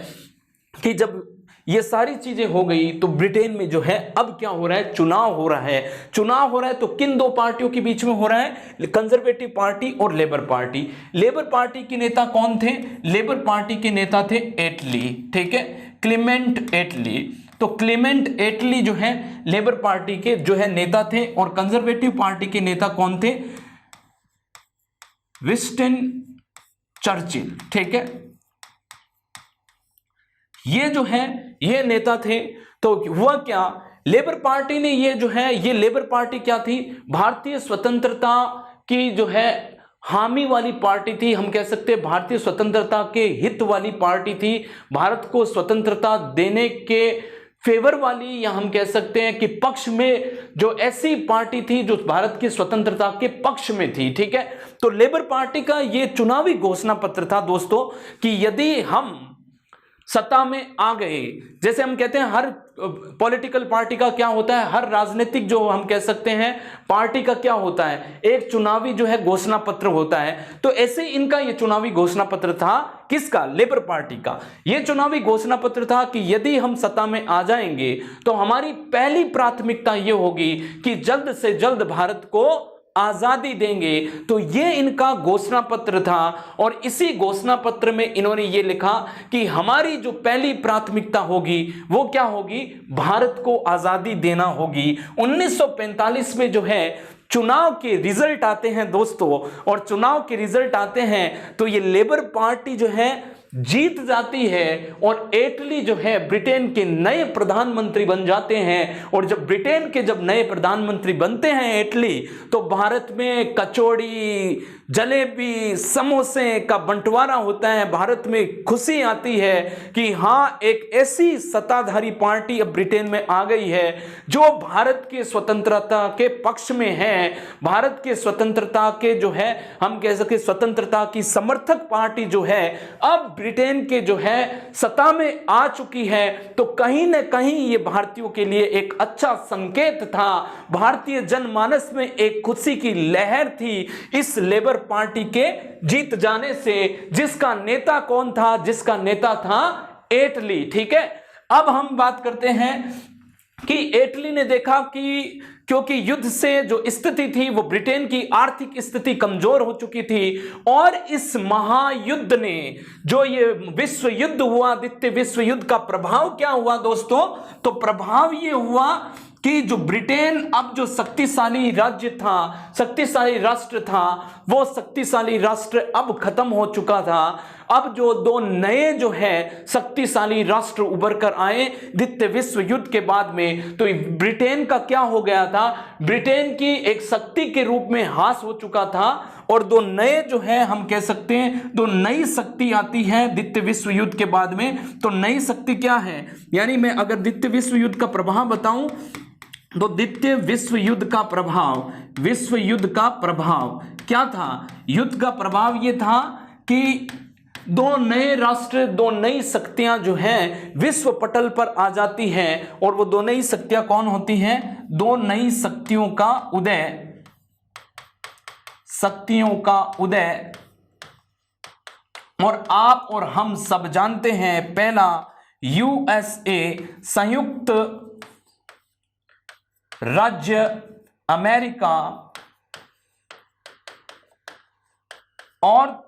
कि जब ये सारी चीजें हो गई तो ब्रिटेन में जो है अब क्या हो रहा है? चुनाव हो रहा है। चुनाव हो रहा है तो किन दो पार्टियों के बीच में हो रहा है? कंजर्वेटिव पार्टी और लेबर पार्टी। लेबर पार्टी के नेता कौन थे? लेबर पार्टी के नेता थे एटली, ठीक है, क्लेमेंट एटली। तो क्लेमेंट एटली जो है लेबर पार्टी के जो है नेता थे और कंजर्वेटिव पार्टी के नेता कौन थे? विंस्टन चर्चिल, ठीक है। ये जो है ये नेता थे। तो हुआ क्या? लेबर पार्टी ने ये जो है ये लेबर पार्टी क्या थी? भारतीय स्वतंत्रता की जो है हामी वाली पार्टी थी। हम कह सकते हैं भारतीय स्वतंत्रता के हित वाली पार्टी थी। भारत को स्वतंत्रता देने के फेवर वाली, या हम कह सकते हैं कि पक्ष में जो ऐसी पार्टी थी जो भारत की स्वतंत्रता के पक्ष में थी, ठीक है। तो लेबर पार्टी का ये चुनावी घोषणा पत्र था दोस्तों कि यदि हम सत्ता में आ गए, जैसे हम कहते हैं हर पॉलिटिकल पार्टी का क्या होता है, हर राजनीतिक जो हम कह सकते हैं पार्टी का क्या होता है, एक चुनावी जो है घोषणा पत्र होता है। तो ऐसे इनका ये चुनावी घोषणा पत्र था। किसका? लेबर पार्टी का। ये चुनावी घोषणा पत्र था कि यदि हम सत्ता में आ जाएंगे तो हमारी पहली प्राथमिकता ये होगी कि जल्द से जल्द भारत को आजादी देंगे। तो ये इनका घोषणा पत्र था और इसी घोषणा पत्र में इन्होंने ये लिखा कि हमारी जो पहली प्राथमिकता होगी वो क्या होगी? भारत को आजादी देना होगी। 1945 में जो है चुनाव के रिजल्ट आते हैं दोस्तों, और चुनाव के रिजल्ट आते हैं तो ये लेबर पार्टी जो है जीत जाती है और एटली जो है ब्रिटेन के नए प्रधानमंत्री बन जाते हैं। और जब ब्रिटेन के जब नए प्रधानमंत्री बनते हैं एटली, तो भारत में कचौड़ी, जलेबी, समोसे का बंटवारा होता है। भारत में खुशी आती है कि हाँ, एक ऐसी सत्ताधारी पार्टी अब ब्रिटेन में आ गई है जो भारत के स्वतंत्रता के पक्ष में है। भारत के स्वतंत्रता के जो है हम कह सकते स्वतंत्रता की समर्थक पार्टी जो है अब ब्रिटेन के जो है सत्ता में आ चुकी है। तो कहीं ना कहीं ये भारतीयों के लिए एक अच्छा संकेत था। भारतीय जनमानस में एक खुशी की लहर थी इस लेबर पार्टी के जीत जाने से, जिसका नेता कौन था? जिसका नेता था एटली, ठीक है। अब हम बात करते हैं कि एटली ने देखा कि क्योंकि युद्ध से जो स्थिति थी वो ब्रिटेन की आर्थिक स्थिति कमजोर हो चुकी थी और इस महायुद्ध ने जो ये विश्व युद्ध हुआ, द्वितीय विश्व युद्ध का प्रभाव क्या हुआ दोस्तों? तो प्रभाव ये हुआ कि जो ब्रिटेन अब जो शक्तिशाली राज्य था, शक्तिशाली राष्ट्र था, वो शक्तिशाली राष्ट्र अब खत्म हो चुका था। अब जो दो नए जो है शक्तिशाली राष्ट्र उभर कर आए द्वितीय विश्व युद्ध के बाद में, तो ब्रिटेन का क्या हो गया था, ब्रिटेन की एक शक्ति के रूप में ह्रास हो चुका था और दो नए जो है हम कह सकते हैं दो नई शक्ति आती है द्वितीय विश्व युद्ध के बाद में। तो नई शक्ति क्या है, यानी मैं अगर द्वितीय विश्व युद्ध का प्रभाव बताऊं तो द्वितीय विश्व युद्ध का प्रभाव, विश्व युद्ध का प्रभाव क्या था, युद्ध का प्रभाव ये था कि दो नए राष्ट्र, दो नई शक्तियां जो हैं विश्व पटल पर आ जाती हैं। और वो दो नई शक्तियां कौन होती हैं, दो नई शक्तियों का उदय, शक्तियों का उदय। और आप और हम सब जानते हैं, पहला यूएसए संयुक्त राज्य अमेरिका और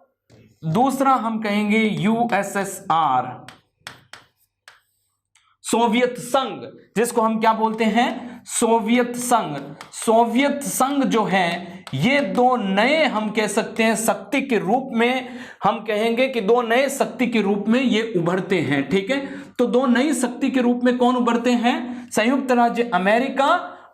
दूसरा हम कहेंगे यूएसएसआर, सोवियत संघ, जिसको हम क्या बोलते हैं, सोवियत संघ। सोवियत संघ जो है ये दो नए हम कह सकते हैं शक्ति के रूप में, हम कहेंगे कि दो नए शक्ति के रूप में ये उभरते हैं। ठीक है, तो दो नई शक्ति के रूप में कौन उभरते हैं, संयुक्त राज्य अमेरिका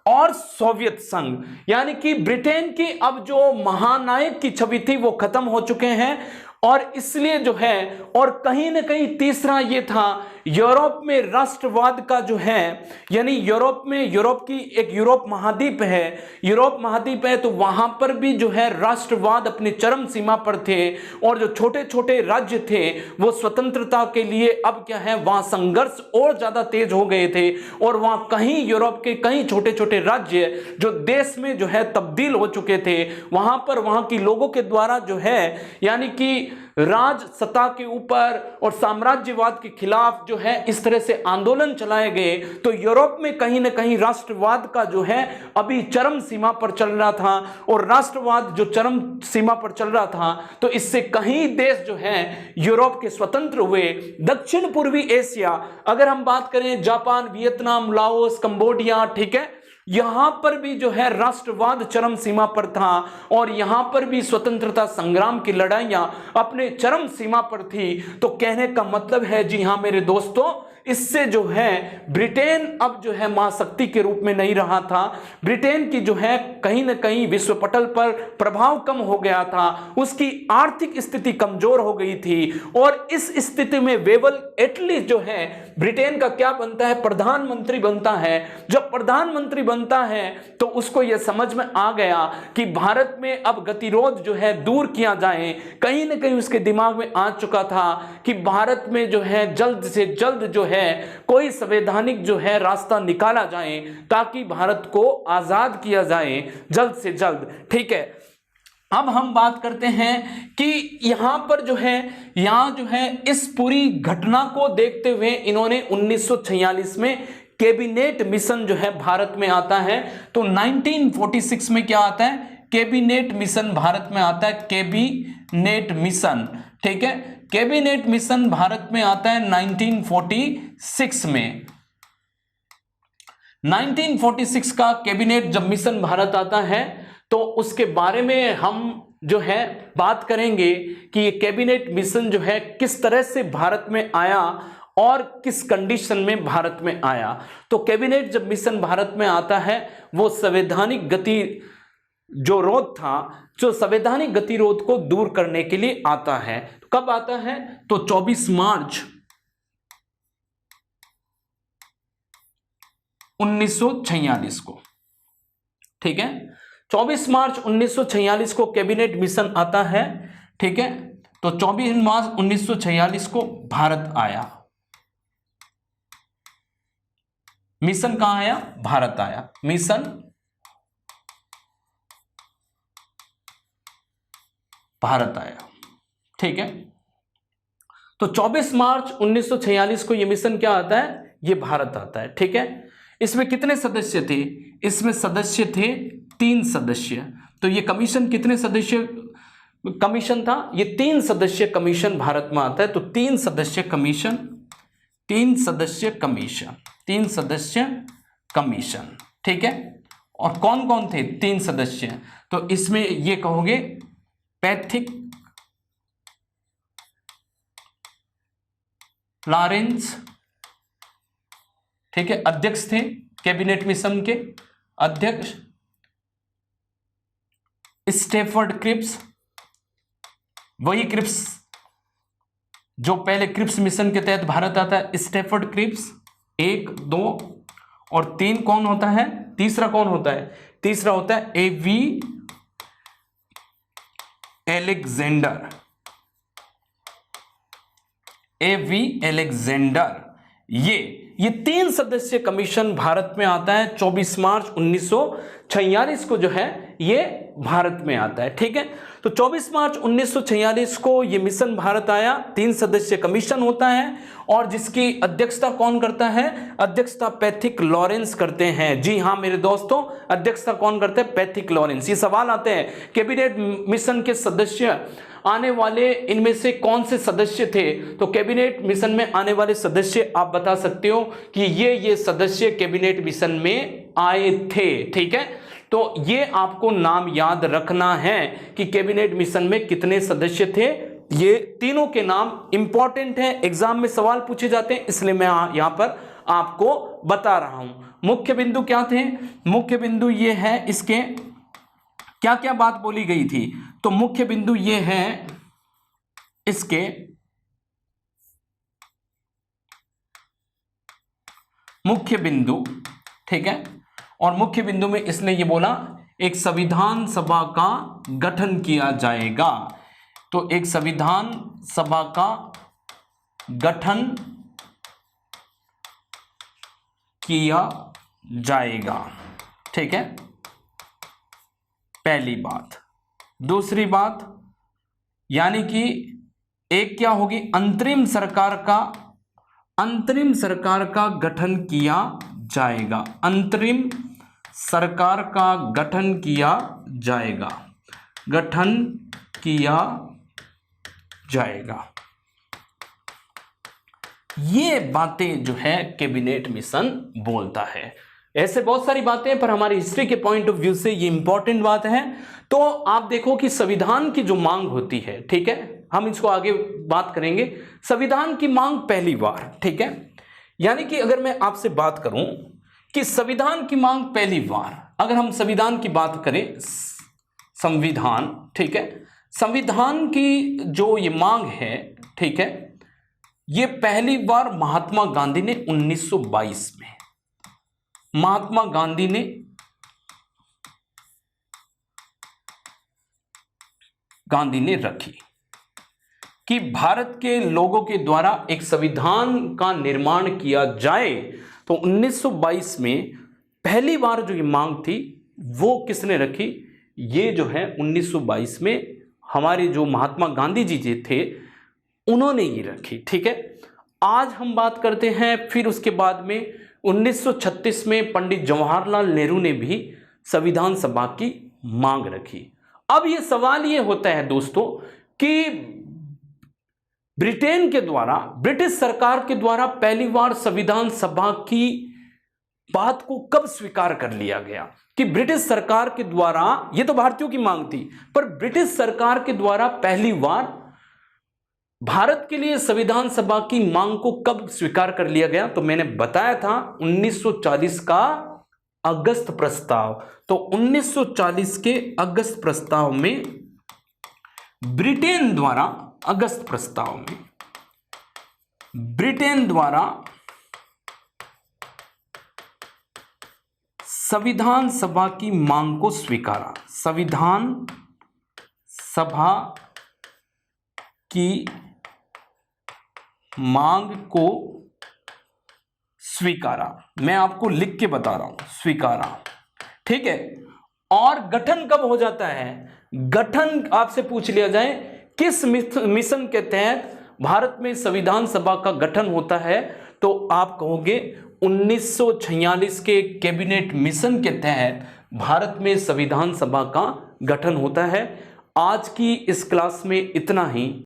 और सोवियत संघ। यानी कि ब्रिटेन की अब जो महानायक की छवि थी वो खत्म हो चुके हैं और इसलिए जो है, और कहीं ना कहीं तीसरा ये था यूरोप में राष्ट्रवाद का जो है, यानी यूरोप में, यूरोप की एक यूरोप महाद्वीप है, यूरोप महाद्वीप है, तो वहां पर भी जो है राष्ट्रवाद अपनी चरम सीमा पर थे और जो छोटे छोटे राज्य थे वो स्वतंत्रता के लिए अब क्या है, वहां संघर्ष और ज्यादा तेज हो गए थे और वहां कहीं यूरोप के कई छोटे छोटे राज्य जो देश में जो है तब्दील हो चुके थे, वहां पर वहां की लोगों के द्वारा जो है, यानी कि राज सत्ता के ऊपर और साम्राज्यवाद के खिलाफ जो है इस तरह से आंदोलन चलाए गए। तो यूरोप में कहीं ना कहीं राष्ट्रवाद का जो है अभी चरम सीमा पर चल रहा था और राष्ट्रवाद जो चरम सीमा पर चल रहा था तो इससे कहीं देश जो है यूरोप के स्वतंत्र हुए। दक्षिण पूर्वी एशिया, अगर हम बात करें जापान, वियतनाम, लाओस, कंबोडिया, ठीक है, यहां पर भी जो है राष्ट्रवाद चरम सीमा पर था और यहां पर भी स्वतंत्रता संग्राम की लड़ाइयां अपने चरम सीमा पर थी। तो कहने का मतलब है, जी हां मेरे दोस्तों, इससे जो है ब्रिटेन अब जो है महाशक्ति के रूप में नहीं रहा था। ब्रिटेन की जो है कहीं ना कहीं विश्व पटल पर प्रभाव कम हो गया था, उसकी आर्थिक स्थिति कमजोर हो गई थी और इस स्थिति में वेवल एटली जो है ब्रिटेन का क्या बनता है, प्रधानमंत्री बनता है। जब प्रधानमंत्री बनता है तो उसको यह समझ में आ गया कि भारत में अब गतिरोध जो है दूर किया जाए। कहीं ना कहीं उसके दिमाग में आ चुका था कि भारत में जो है जल्द से जल्द जो है कोई संवैधानिक जो है रास्ता निकाला जाए ताकि भारत को आजाद किया जाए जल्द से जल्द। ठीक है, अब हम बात करते हैं कि यहां पर जो है, यहां जो है इस पूरी घटना को देखते हुए इन्होंने 1946 में कैबिनेट मिशन जो है भारत में आता है। तो 1946 में क्या आता है, कैबिनेट मिशन भारत में आता है, कैबिनेट मिशन। ठीक है, कैबिनेट मिशन भारत में आता है 1946 में। 1946 का कैबिनेट जब मिशन भारत आता है तो उसके बारे में हम जो है बात करेंगे कि ये कैबिनेट मिशन जो है किस तरह से भारत में आया और किस कंडीशन में भारत में आया। तो कैबिनेट जब मिशन भारत में आता है वो संवैधानिक गतिरोध था, जो संवैधानिक गतिरोध को दूर करने के लिए आता है। तो कब आता है, तो 24 मार्च 1946 को। ठीक है, 24 मार्च 1946 को कैबिनेट मिशन आता है। ठीक है, तो 24 मार्च 1946 को भारत आया। मिशन कहां आया, भारत आया, मिशन भारत आया। ठीक है, तो 24 मार्च 1946 को यह मिशन क्या आता है, यह भारत आता है। ठीक है, इसमें कितने सदस्य थे, इसमें सदस्य थे 3 सदस्य। तो ये कमीशन कितने सदस्य कमीशन था, ये 3 सदस्य कमीशन भारत में आता है। तो 3 सदस्य कमीशन, 3 सदस्य कमीशन, 3 सदस्य कमीशन। ठीक है। और कौन कौन थे? 3 सदस्य। तो इसमें ये कहोगे पैथिक, लॉरेंस, ठीक है, अध्यक्ष थे कैबिनेट मिशन के अध्यक्ष। स्टेफर्ड क्रिप्स, वही क्रिप्स जो पहले क्रिप्स मिशन के तहत भारत आता है, स्टेफर्ड क्रिप्स। 1, 2 और 3 कौन होता है? तीसरा कौन होता है? तीसरा होता है एवी एलेक्जेंडर। एवी एलेक्जेंडर, ये 3 सदस्य कमीशन भारत में आता है 24 मार्च 1946 को जो है ये भारत में आता है, ठीक है। तो 24 मार्च 1946 को ये मिशन भारत आया, 3 सदस्य कमीशन होता है और जिसकी अध्यक्षता कौन करता है? अध्यक्षता पैथिक लॉरेंस करते हैं। जी हां मेरे दोस्तों, अध्यक्षता कौन करते हैं? Pethick Lawrence. ये सवाल आते हैं कैबिनेट मिशन के सदस्य आने वाले इनमें से कौन से सदस्य थे? तो कैबिनेट मिशन में आने वाले सदस्य आप बता सकते हो कि ये सदस्य कैबिनेट मिशन में आए थे, ठीक है। तो ये आपको नाम याद रखना है कि कैबिनेट मिशन में कितने सदस्य थे। ये तीनों के नाम इंपॉर्टेंट है, एग्जाम में सवाल पूछे जाते हैं, इसलिए मैं यहां पर आपको बता रहा हूं। मुख्य बिंदु क्या थे? मुख्य बिंदु ये है, इसके क्या क्या बात बोली गई थी? तो मुख्य बिंदु ये है इसके मुख्य बिंदु, ठीक है। और मुख्य बिंदु में इसने ये बोला एक संविधान सभा का गठन किया जाएगा। तो एक संविधान सभा का गठन किया जाएगा, ठीक है, पहली बात। दूसरी बात यानी कि एक क्या होगी? अंतरिम सरकार का गठन किया जाएगा। अंतरिम सरकार का गठन किया जाएगा, गठन किया जाएगा। ये बातें जो है कैबिनेट मिशन बोलता है। ऐसे बहुत सारी बातें, पर हमारी हिस्ट्री के पॉइंट ऑफ व्यू से ये इंपॉर्टेंट बात है। तो आप देखो कि संविधान की जो मांग होती है, ठीक है, हम इसको आगे बात करेंगे। संविधान की मांग पहली बार, ठीक है, यानी कि अगर मैं आपसे बात करूं कि संविधान की मांग पहली बार, अगर हम संविधान की बात करें, संविधान, ठीक है, संविधान की जो ये मांग है, ठीक है, ये पहली बार महात्मा गांधी ने 1922 में, महात्मा गांधी ने रखी कि भारत के लोगों के द्वारा एक संविधान का निर्माण किया जाए। तो 1922 में पहली बार जो ये मांग थी वो किसने रखी? ये जो है 1922 में हमारे जो महात्मा गांधी जी थे उन्होंने ये रखी, ठीक है। आज हम बात करते हैं, फिर उसके बाद में 1936 में पंडित जवाहरलाल नेहरू ने भी संविधान सभा की मांग रखी। अब ये सवाल ये होता है दोस्तों कि ब्रिटेन के द्वारा, ब्रिटिश सरकार के द्वारा पहली बार संविधान सभा की बात को कब स्वीकार कर लिया गया? कि ब्रिटिश सरकार के द्वारा, ये तो भारतीयों की मांग थी, पर ब्रिटिश सरकार के द्वारा पहली बार भारत के लिए संविधान सभा की मांग को कब स्वीकार कर लिया गया? तो मैंने बताया था 1940 का अगस्त प्रस्ताव। तो 1940 के अगस्त प्रस्ताव में ब्रिटेन द्वारा, अगस्त प्रस्ताव में ब्रिटेन द्वारा संविधान सभा की मांग को स्वीकारा। संविधान सभा की मांग को स्वीकारा। मैं आपको लिख के बता रहा हूं, स्वीकारा, ठीक है। और गठन कब हो जाता है? गठन आपसे पूछ लिया जाए किस मिशन के तहत भारत में संविधान सभा का गठन होता है, तो आप कहोगे 1946 के कैबिनेट मिशन के तहत भारत में संविधान सभा का गठन होता है। आज की इस क्लास में इतना ही।